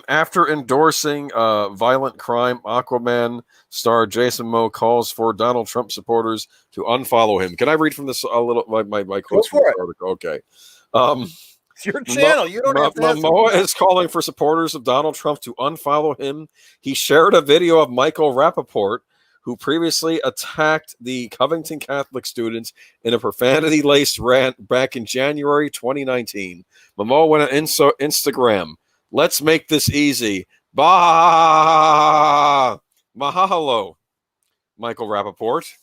After endorsing violent crime, Aquaman star Jason Momoa calls for Donald Trump supporters to unfollow him. Can I read from this a little? My quotes from this article. Okay. It's your channel. You don't have to. Momoa is calling for supporters of Donald Trump to unfollow him. He shared a video of Michael Rappaport, who previously attacked the Covington Catholic students in a profanity-laced rant back in January 2019. Momoa went on Instagram. Let's make this easy. Bah! Mahalo, Michael Rappaport.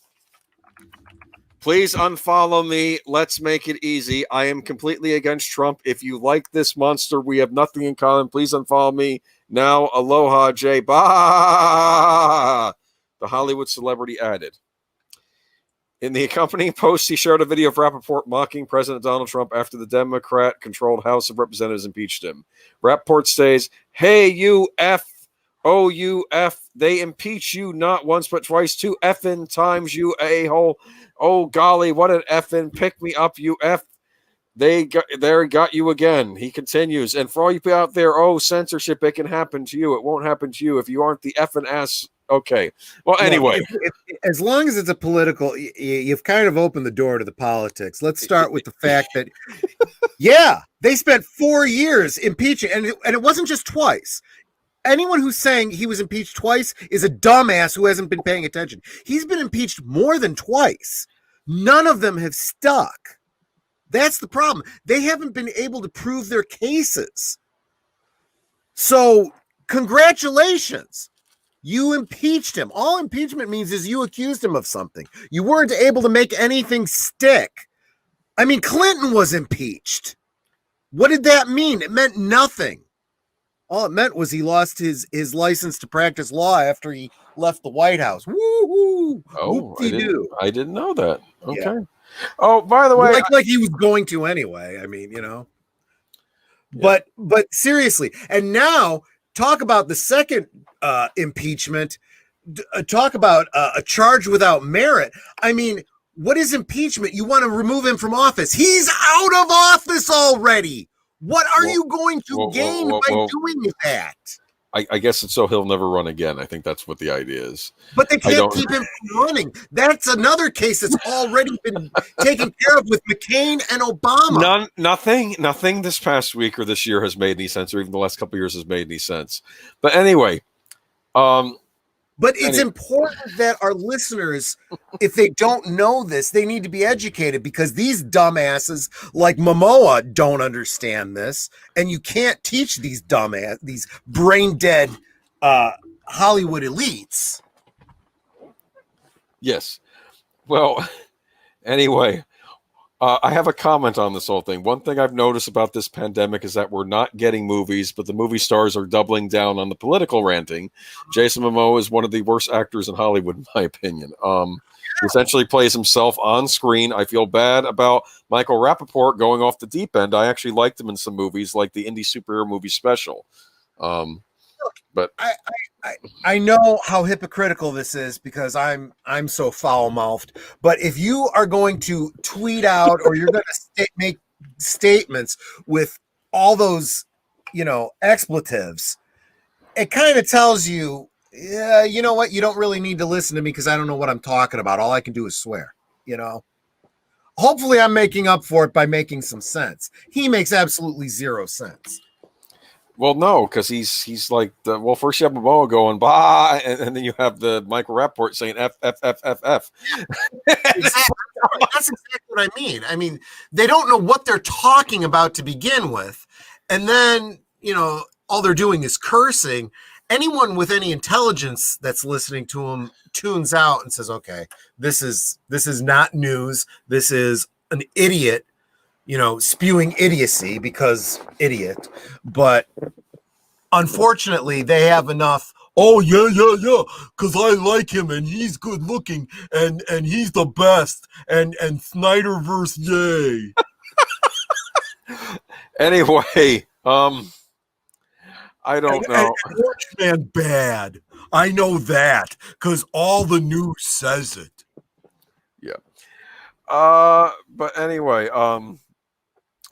Please unfollow me. Let's make it easy. I am completely against Trump. If you like this monster, we have nothing in common. Please unfollow me. Now, aloha, Jay. Bah! The Hollywood celebrity added. In the accompanying post, he shared a video of Rappaport mocking President Donald Trump after the Democrat-controlled House of Representatives impeached him. Rappaport says, "Hey, you F, oh, you F, they impeach you not once but twice, 2 effing times, you a-hole. Oh, golly, what an effing pick me up, you F. They got you again." He continues, "And for all you people out there, oh, censorship, it can happen to you. It won't happen to you if you aren't the effing ass." Okay. Well, anyway. As long as it's a political, you've kind of opened the door to the politics. Let's start with the fact that, yeah, they spent 4 years impeaching, and it wasn't just twice. Anyone who's saying he was impeached twice is a dumbass who hasn't been paying attention. He's been impeached more than twice. None of them have stuck. That's the problem. They haven't been able to prove their cases. So, congratulations. You impeached him. All impeachment means is you accused him of something. You weren't able to make anything stick. I mean, Clinton was impeached. What did that mean? It meant nothing. All it meant was he lost his license to practice law after he left the White House. Woo-hoo! Oh, I didn't know that. Okay. Yeah. Oh, by the way, like he was going to anyway. I mean, you know. Yeah. But seriously, and now talk about the second impeachment. Talk about a charge without merit. I mean, what is impeachment? You want to remove him from office. He's out of office already. What are you going to gain by doing that? I guess it's so he'll never run again. I think that's what the idea is. But they can't keep him from running. That's another case that's already been taken care of with McCain and Obama. Nothing this past week or this year has made any sense, or even the last couple of years has made any sense. But anyway, but it's important that our listeners, if they don't know this, they need to be educated, because these dumbasses like Momoa don't understand this, and you can't teach these these brain dead Hollywood elites. Yes. Well, anyway, I have a comment on this whole thing. One thing I've noticed about this pandemic is that we're not getting movies, but the movie stars are doubling down on the political ranting. Jason Momoa is one of the worst actors in Hollywood, in my opinion. He essentially plays himself on screen. I feel bad about Michael Rappaport going off the deep end. I actually liked him in some movies, like the indie superhero movie Special. But I know how hypocritical this is, because I'm so foul-mouthed. But if you are going to tweet out, or you're going to make statements with all those, expletives, it kind of tells you, yeah, you know what? You don't really need to listen to me, because I don't know what I'm talking about. All I can do is swear. Hopefully, I'm making up for it by making some sense. He makes absolutely zero sense. Well, no, because he's like first you have Momoa going bah, and then you have the Michael Rappaport saying F F F F F. Exactly. That's exactly what I mean. I mean, they don't know what they're talking about to begin with, and then all they're doing is cursing. Anyone with any intelligence that's listening to him tunes out and says, "Okay, this is not news. This is an idiot." Spewing idiocy, because idiot. But unfortunately, they have enough. Oh, yeah, because I like him, and he's good looking, and he's the best, and Snyderverse, yay. Anyway, I don't know. And Watchman bad. I know that, because all the news says it. Yeah. But anyway,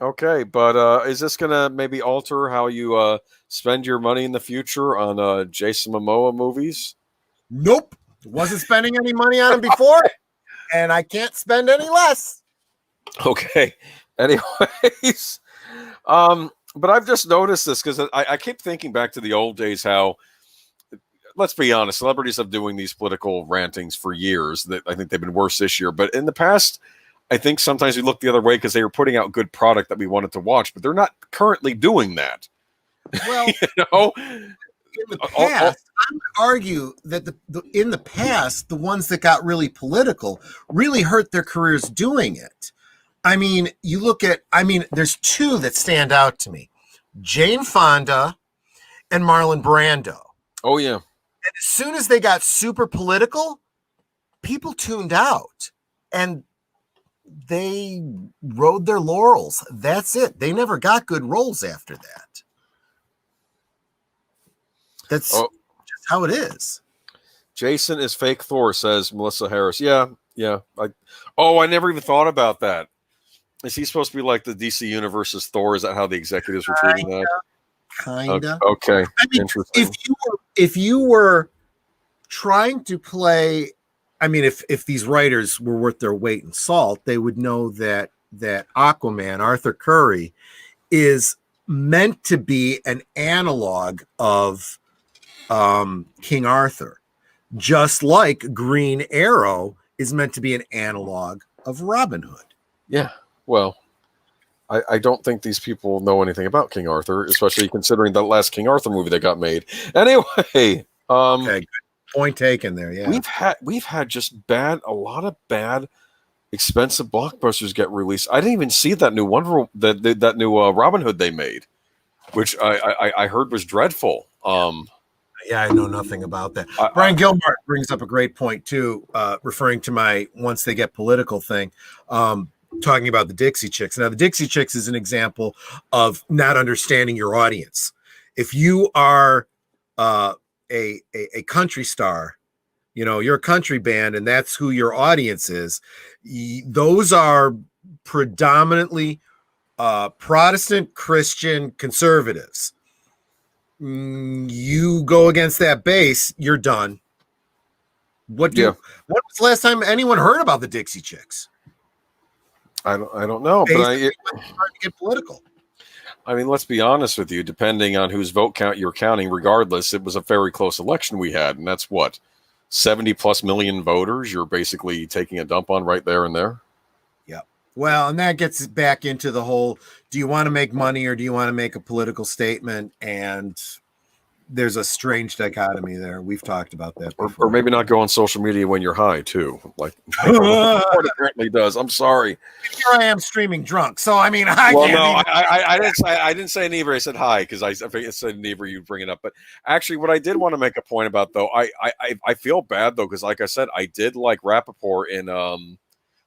Okay, but is this gonna maybe alter how you spend your money in the future on Jason Momoa movies? Nope. Wasn't spending any money on him before, and I can't spend any less. Okay. Anyways, but I've just noticed this because I keep thinking back to the old days. How, let's be honest, celebrities have doing these political rantings for years. That I think they've been worse this year, but in the past, I think sometimes we look the other way because they were putting out good product that we wanted to watch, but they're not currently doing that. Well, You know, in the past, I would argue that in the past, the ones that got really political really hurt their careers doing it. I mean, there's two that stand out to me: Jane Fonda and Marlon Brando. oh yeah, And as soon as they got super political, people tuned out, and they rode their laurels. That's it. They never got good roles after that. That's just how it is. Jason is fake Thor, says Melissa Harris. Yeah, yeah. I never even thought about that. Is he supposed to be like the DC Universe's Thor? Is that how the executives were treating that? Kinda. Okay. I mean, Interesting. if you were trying to play, I mean, if these writers were worth their weight in salt, they would know that Aquaman, Arthur Curry, is meant to be an analog of King Arthur, just like Green Arrow is meant to be an analog of Robin Hood. Yeah. Well, I don't think these people know anything about King Arthur, especially considering the last King Arthur movie that got made. Anyway, Okay, good point taken there. Yeah, we've had just a lot of bad, expensive blockbusters get released. I didn't even see that new that new Robin Hood they made, which I heard was dreadful. Yeah, I know nothing about that. Brian Gilmart brings up a great point too, referring to my once they get political thing, talking about the Dixie Chicks. Now, the Dixie Chicks is an example of not understanding your audience. If you are a country star, you know, you're a country band, and that's who your audience is. Those are predominantly Protestant, Christian, conservatives. You go against that base, you're done. When was the last time anyone heard about the Dixie Chicks? I don't know, Basically, but it's hard to get political. I mean, let's be honest with you. Depending on whose vote count you're counting, regardless, it was a very close election we had, and that's what 70+ million voters. You're basically taking a dump on right there and there. Yeah. Well, and that gets back into the whole: do you want to make money or do you want to make a political statement? And there's a strange dichotomy there. We've talked about that before. Or maybe not go on social media when you're high too, like what it apparently does. I'm sorry. Here I am streaming drunk, so I mean, I didn't say neither. I said hi because I said neither. You bring it up, but actually, what I did want to make a point about though, I feel bad though because, like I said, I did like Rappaport in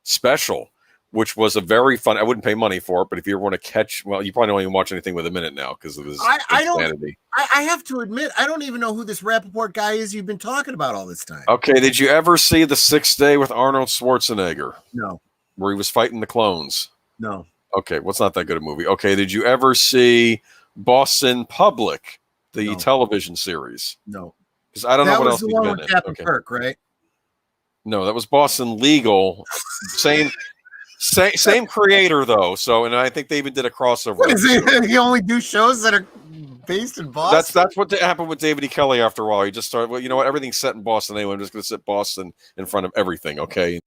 Special, which was a very fun. I wouldn't pay money for it, but if you want to catch, well, you probably don't even watch anything with a minute now because of his insanity. I have to admit, I don't even know who this Rappaport guy is you've been talking about all this time. Okay, did you ever see The Sixth Day with Arnold Schwarzenegger? No. Where he was fighting the clones? No. Okay, what's not that good a movie? Okay, did you ever see Boston Public, the television series? No. Because I don't know what else he's been in. Captain Kirk, right? No, that was Boston Legal. Same creator though. So, and I think they even did a crossover. What is it? He only do shows that are based in Boston. That's what happened with David E. Kelly after a while. He just started. Well, you know what? Everything's set in Boston anyway. I'm just going to set Boston in front of everything. Okay.